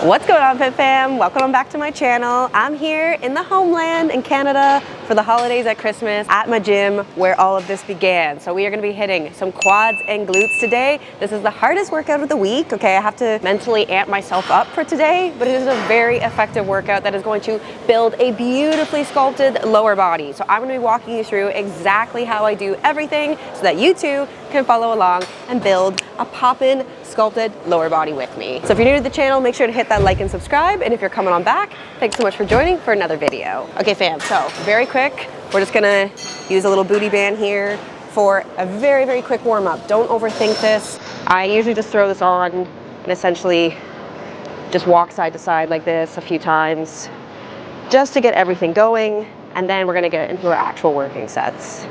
What's going on, Fit Fam? Welcome back to my channel. I'm here in the homeland in Canada for the holidays at Christmas at my gym where all of this began. So we are going to be hitting some quads and glutes today. This is the hardest workout of the week. Okay, I have to mentally amp myself up for today, but it is a very effective workout that is going to build a beautifully sculpted lower body. So I'm going to be walking you through exactly how I do everything so that you too can follow along and build a poppin' sculpted lower body with me. So if you're new to the channel, make sure to hit that like and subscribe. And if you're coming on back, thanks so much for joining for another video. Okay fam, so very quick, we're just gonna use a little booty band here for a very, very quick warm up. Don't overthink this. I usually just throw this on and essentially just walk side to side like this a few times just to get everything going. And then we're gonna get into our actual working sets.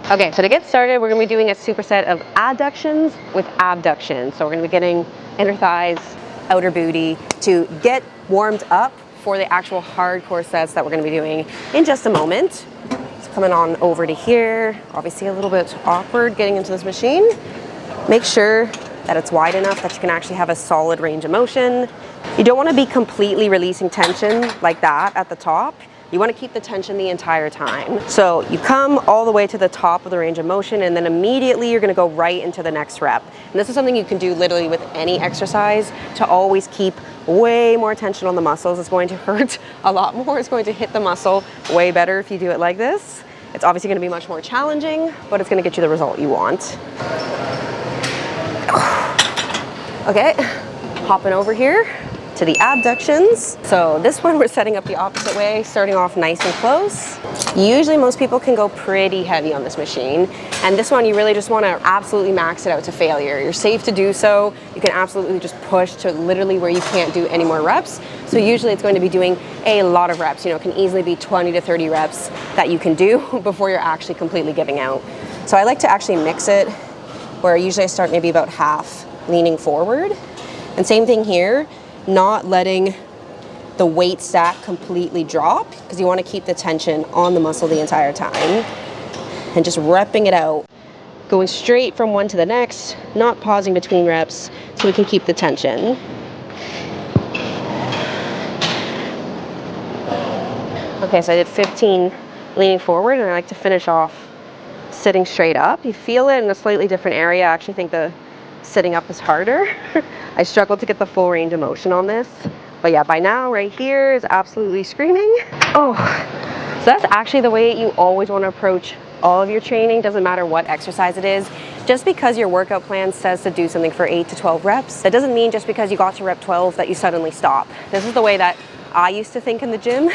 Okay, so to get started, we're gonna be doing a superset of adductions with abductions. So we're gonna be getting inner thighs, outer booty to get warmed up for the actual hardcore sets that we're gonna be doing in just a moment. So coming on over to here, obviously a little bit awkward getting into this machine. Make sure that it's wide enough that you can actually have a solid range of motion. You don't wanna be completely releasing tension like that at the top. You want to keep the tension the entire time. So you come all the way to the top of the range of motion and then immediately you're going to go right into the next rep. And this is something you can do literally with any exercise to always keep way more tension on the muscles. It's going to hurt a lot more. It's going to hit the muscle way better if you do it like this. It's obviously going to be much more challenging, but it's going to get you the result you want. Okay, hopping over here to the abductions. So this one we're setting up the opposite way, starting off nice and close. Usually most people can go pretty heavy on this machine. And this one you really just wanna absolutely max it out to failure. You're safe to do so. You can absolutely just push to literally where you can't do any more reps. So usually it's going to be doing a lot of reps. You know, it can easily be 20 to 30 reps that you can do before you're actually completely giving out. So I like to actually mix it where usually I start maybe about half leaning forward. And same thing here, not letting the weight stack completely drop because you want to keep the tension on the muscle the entire time and just repping it out, going straight from one to the next, not pausing between reps so we can keep the tension. Okay, so I did 15 leaning forward and I like to finish off sitting straight up. You feel it in a slightly different area. I actually think the sitting up is harder. I struggled to get the full range of motion on this. But yeah, by now, right here is absolutely screaming. Oh, so that's actually the way you always want to approach all of your training. Doesn't matter what exercise it is. Just because your workout plan says to do something for 8 to 12 reps, that doesn't mean just because you got to rep 12 that you suddenly stop. This is the way that I used to think in the gym,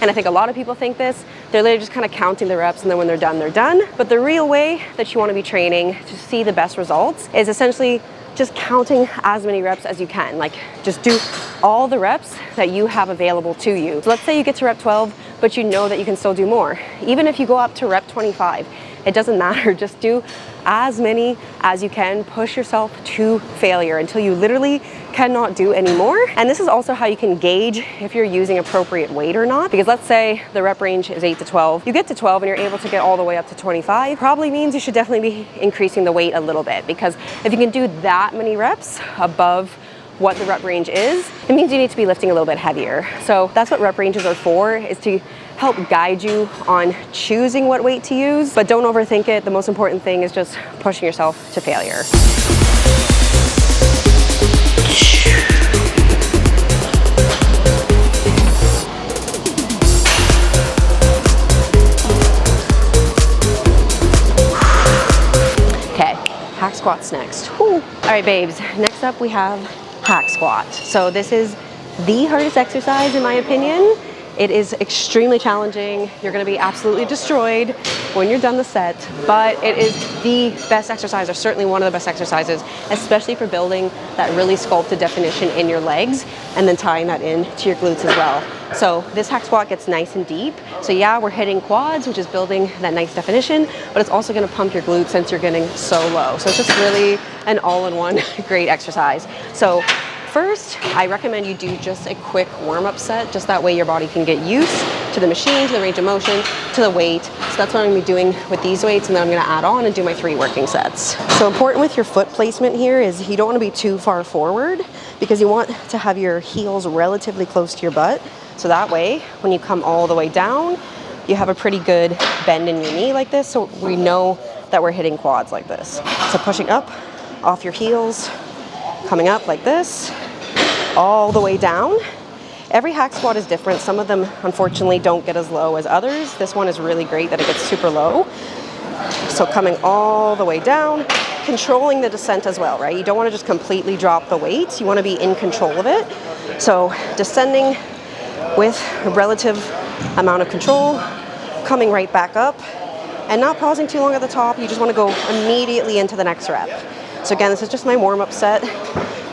and I think a lot of people think this. They're literally just kind of counting the reps, and then when they're done, they're done. But the real way that you want to be training to see the best results is essentially just counting as many reps as you can. Like, just do all the reps that you have available to you. So let's say you get to rep 12, but you know that you can still do more. Even if you go up to rep 25, it doesn't matter. Just do as many as you can. Push yourself to failure until you literally cannot do anymore. And this is also how you can gauge if you're using appropriate weight or not. Because let's say the rep range is 8 to 12. You get to 12 and you're able to get all the way up to 25. Probably means you should definitely be increasing the weight a little bit. Because if you can do that many reps above what the rep range is, it means you need to be lifting a little bit heavier. So that's what rep ranges are for, is to help guide you on choosing what weight to use, but don't overthink it. The most important thing is just pushing yourself to failure. Okay, hack squats next. Whew. All right, babes, next up we have hack squat. So this is the hardest exercise in my opinion. It is extremely challenging. You're gonna be absolutely destroyed when you're done the set, but it is the best exercise, or certainly one of the best exercises, especially for building that really sculpted definition in your legs and then tying that in to your glutes as well. So this hack squat gets nice and deep. So yeah, we're hitting quads, which is building that nice definition, but it's also gonna pump your glutes since you're getting so low. So it's just really an all-in-one great exercise. So first, I recommend you do just a quick warm-up set, just that way your body can get used to the machine, to the range of motion, to the weight. So that's what I'm gonna be doing with these weights, and then I'm gonna add on and do my 3 working sets. So important with your foot placement here is you don't wanna be too far forward, because you want to have your heels relatively close to your butt. So that way, when you come all the way down, you have a pretty good bend in your knee like this, so we know that we're hitting quads like this. So pushing up off your heels, coming up like this, all the way down. Every hack squat is different. Some of them, unfortunately, don't get as low as others. This one is really great that it gets super low. So coming all the way down, controlling the descent as well, right? You don't want to just completely drop the weight. You want to be in control of it. So descending with a relative amount of control, coming right back up, and not pausing too long at the top. You just want to go immediately into the next rep. So again, this is just my warm-up set,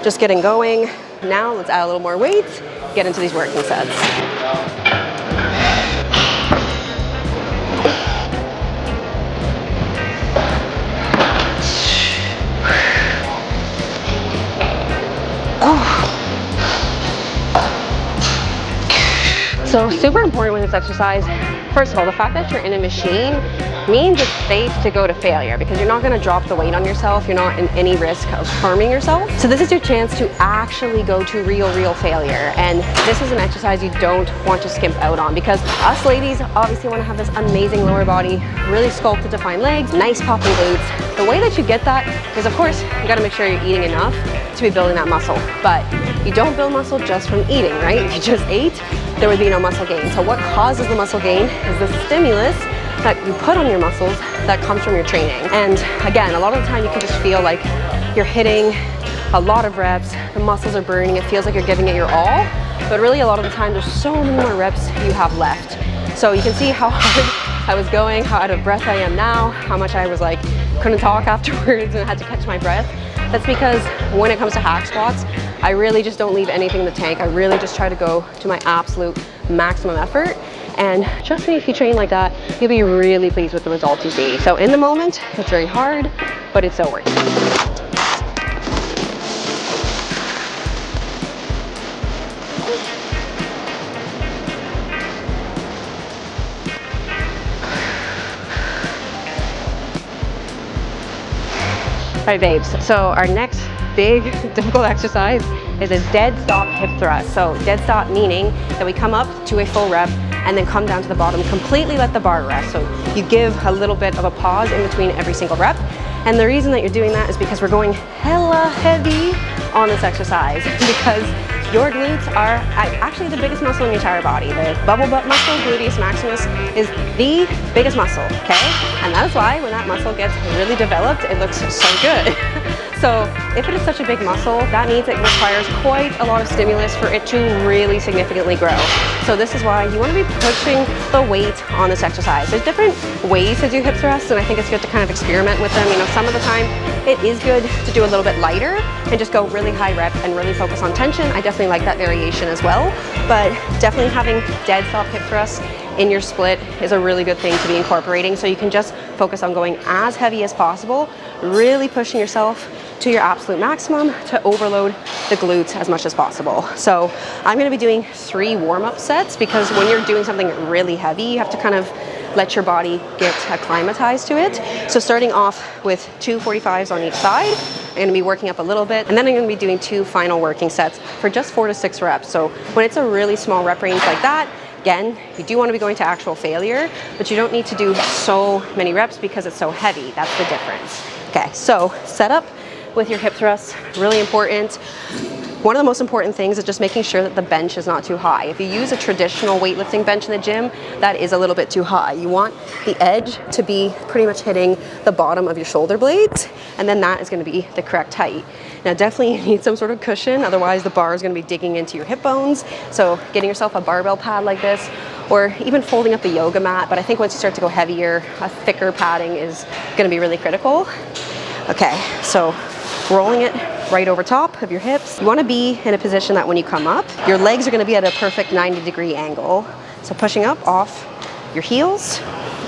just getting going. Now let's add a little more weight, get into these working sets. So super important with this exercise, first of all, the fact that you're in a machine means it's safe to go to failure, because you're not going to drop the weight on yourself. You're not in any risk of harming yourself. So this is your chance to actually go to real failure. And this is an exercise you don't want to skimp out on, because us ladies obviously want to have this amazing lower body, really sculpted, defined legs, nice popping glutes. The way that you get that is, of course, you got to make sure you're eating enough to be building that muscle. But you don't build muscle just from eating, right? If you just ate, there would be no muscle gain. So what causes the muscle gain is the stimulus that you put on your muscles that comes from your training. And again, a lot of the time you can just feel like you're hitting a lot of reps, the muscles are burning, it feels like you're giving it your all, but really a lot of the time there's so many more reps you have left. So you can see how hard I was going, how out of breath I am now, how much I was like, couldn't talk afterwards and had to catch my breath. That's because when it comes to hack squats, I really just don't leave anything in the tank. I really just try to go to my absolute maximum effort. And trust me, if you train like that, you'll be really pleased with the results you see. So in the moment, it's very hard, but it's so worth it. All right, babes, so our next big difficult exercise is a dead stop hip thrust. So dead stop meaning that we come up to a full rep and then come down to the bottom, completely let the bar rest. So you give a little bit of a pause in between every single rep. And the reason that you're doing that is because we're going hella heavy on this exercise, because your glutes are actually the biggest muscle in your entire body. The bubble butt muscle, gluteus maximus, is the biggest muscle, okay? And that's why when that muscle gets really developed, it looks so good. So if it is such a big muscle, that means it requires quite a lot of stimulus for it to really significantly grow. So this is why you want to be pushing the weight on this exercise. There's different ways to do hip thrusts, and I think it's good to kind of experiment with them. You know, some of the time it is good to do a little bit lighter and just go really high rep and really focus on tension. I definitely like that variation as well, but definitely having dead stop hip thrusts in your split is a really good thing to be incorporating, so you can just focus on going as heavy as possible, really pushing yourself to your absolute maximum to overload the glutes as much as possible. So I'm going to be doing 3 warm-up sets, because when you're doing something really heavy, you have to kind of let your body get acclimatized to it. So starting off with 2 45s on each side, I'm going to be working up a little bit, and then I'm going to be doing 2 final working sets for just 4 to 6 reps. So when it's a really small rep range like that, again, you do want to be going to actual failure, but you don't need to do so many reps because it's so heavy. That's the difference. Okay, so set up with your hip thrusts, really important. One of the most important things is just making sure that the bench is not too high. If you use a traditional weightlifting bench in the gym, that is a little bit too high. You want the edge to be pretty much hitting the bottom of your shoulder blades, and then that is going to be the correct height. Now definitely you need some sort of cushion, otherwise the bar is going to be digging into your hip bones. So getting yourself a barbell pad like this, or even folding up the yoga mat, but I think once you start to go heavier, a thicker padding is going to be really critical. Okay, so rolling it right over top of your hips. You want to be in a position that when you come up, your legs are going to be at a perfect 90-degree angle. So pushing up off your heels,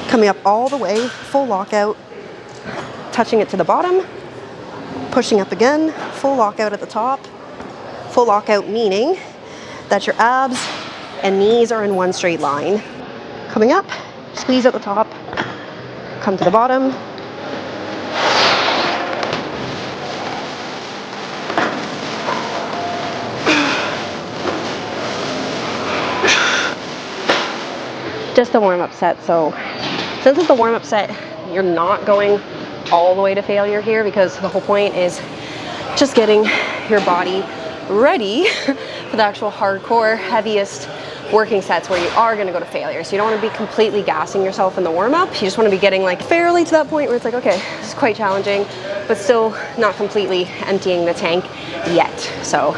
coming up all the way, full lockout, touching it to the bottom, pushing up again, full lockout at the top, Full lockout meaning that your abs and knees are in one straight line. Coming up, squeeze at the top, come to the bottom. Just a warm-up set. So since it's a warm-up set, you're not going all the way to failure here, because the whole point is just getting your body ready for the actual hardcore, heaviest working sets where you are going to go to failure. So you don't want to be completely gassing yourself in the warm-up. You just want to be getting like fairly to that point where it's like, okay, this is quite challenging, but still not completely emptying the tank yet. So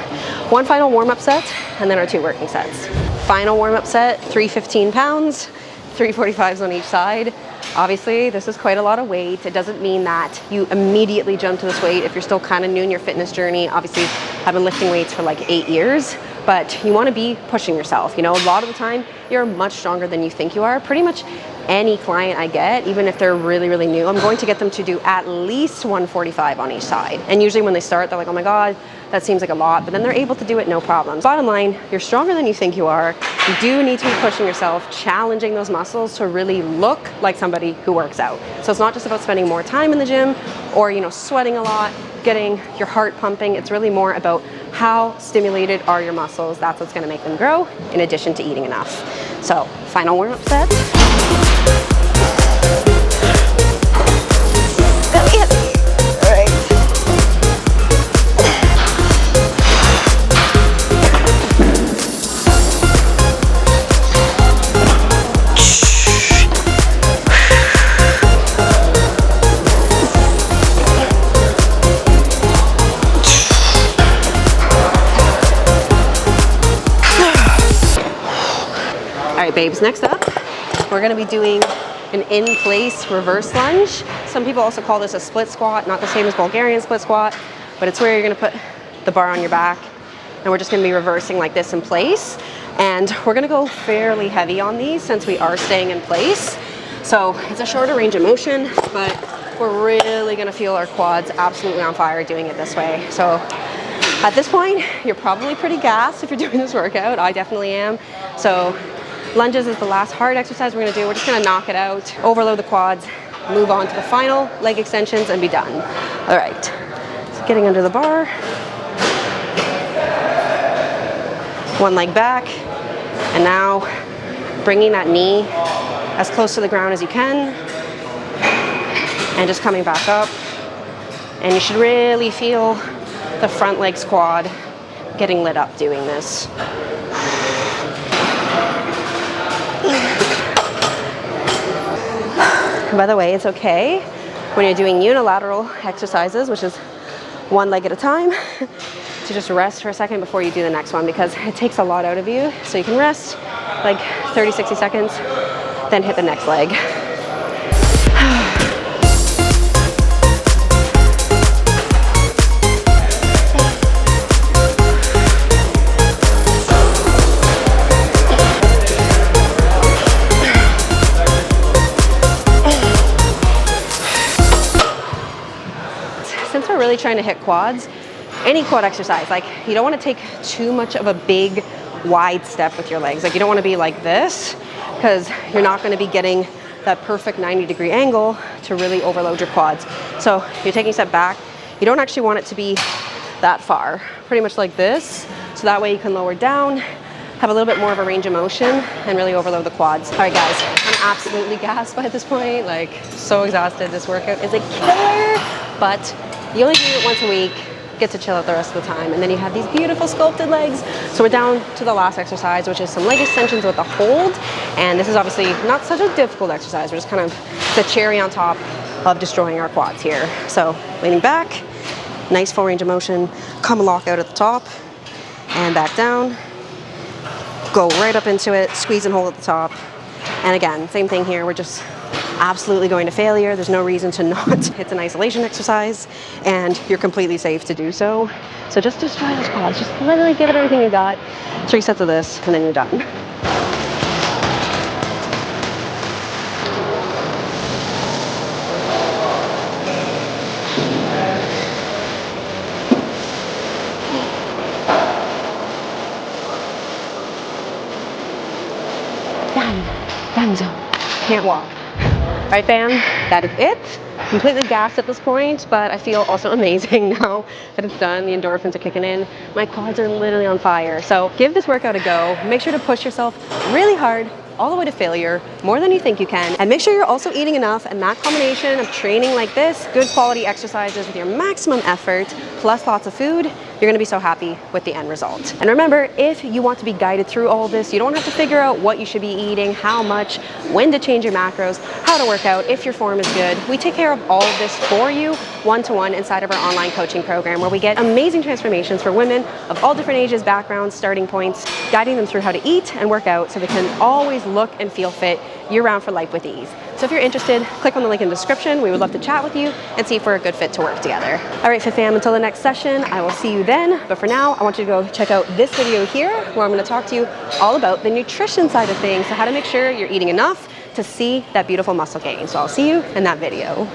one final warm-up set, and then our 2 working sets. Final warm-up set, 3 15-pounds, 3 45s on each side. Obviously, this is quite a lot of weight. It doesn't mean that you immediately jump to this weight if you're still kind of new in your fitness journey. Obviously, I've been lifting weights for like 8 years, but you want to be pushing yourself. You know, a lot of the time, you're much stronger than you think you are. Pretty much any client I get, even if they're really, really new, I'm going to get them to do at least 145 on each side. And usually when they start, they're like, oh my God, that seems like a lot, but then they're able to do it no problem. Bottom line, you're stronger than you think you are. You do need to be pushing yourself, challenging those muscles to really look like somebody who works out. So it's not just about spending more time in the gym or, you know, sweating a lot, getting your heart pumping. It's really more about how stimulated are your muscles. That's what's gonna make them grow, in addition to eating enough. So, final warm-up set. All right, babes, next up, we're gonna be doing an in-place reverse lunge. Some people also call this a split squat, not the same as Bulgarian split squat, but it's where you're gonna put the bar on your back, and we're just gonna be reversing like this in place. And we're gonna go fairly heavy on these since we are staying in place. So it's a shorter range of motion, but we're really gonna feel our quads absolutely on fire doing it this way. So at this point, you're probably pretty gassed if you're doing this workout. I definitely am. So lunges is the last hard exercise we're gonna do. We're just gonna knock it out, overload the quads, move on to the final leg extensions, and be done. All right, so getting under the bar. One leg back, and now bringing that knee as close to the ground as you can, and just coming back up. And you should really feel the front leg squad getting lit up doing this. By the way, it's okay when you're doing unilateral exercises, which is one leg at a time, to just rest for a second before you do the next one, because it takes a lot out of you. So you can rest like 30, 60 seconds, then hit the next leg. Since we're really trying to hit quads, any quad exercise, like you don't want to take too much of a big wide step with your legs. Like you don't want to be like this, because you're not going to be getting that perfect 90-degree angle to really overload your quads. So you're taking a step back. You don't actually want it to be that far, pretty much like this. So that way you can lower down, have a little bit more of a range of motion, and really overload the quads. All right, guys, I'm absolutely gassed by this point. Like, so exhausted. This workout is a killer, but you only do it once a week, get to chill out the rest of the time, and then you have these beautiful sculpted legs. So we're down to the last exercise, which is some leg extensions with a hold. And this is obviously not such a difficult exercise. We're just kind of the cherry on top of destroying our quads here. So leaning back, nice full range of motion, come lock out at the top, and back down. Go right up into it, squeeze and hold at the top. And again, same thing here. We're just absolutely going to failure. There's no reason to not. It's an isolation exercise, and you're completely safe to do so. So just destroy those quads. Just literally give it everything you got. 3 sets of this, and then you're done. can't walk. Right, fam? That is it. Completely gassed at this point, but I feel also amazing now that it's done. The endorphins are kicking in. My quads are literally on fire. So give this workout a go. Make sure to push yourself really hard, all the way to failure, more than you think you can. And make sure you're also eating enough, and that combination of training like this, good quality exercises with your maximum effort, plus lots of food, you're gonna be so happy with the end result. And remember, if you want to be guided through all this, you don't have to figure out what you should be eating, how much, when to change your macros, how to work out, if your form is good. We take care of all of this for you, one-to-one inside of our online coaching program, where we get amazing transformations for women of all different ages, backgrounds, starting points, guiding them through how to eat and work out so they can always look and feel fit year-round for life with ease. So if you're interested, click on the link in the description. We would love to chat with you and see if we're a good fit to work together. All right, Fit Fam, until the next session, I will see you then. But for now, I want you to go check out this video here, where I'm gonna talk to you all about the nutrition side of things, so how to make sure you're eating enough to see that beautiful muscle gain. So I'll see you in that video.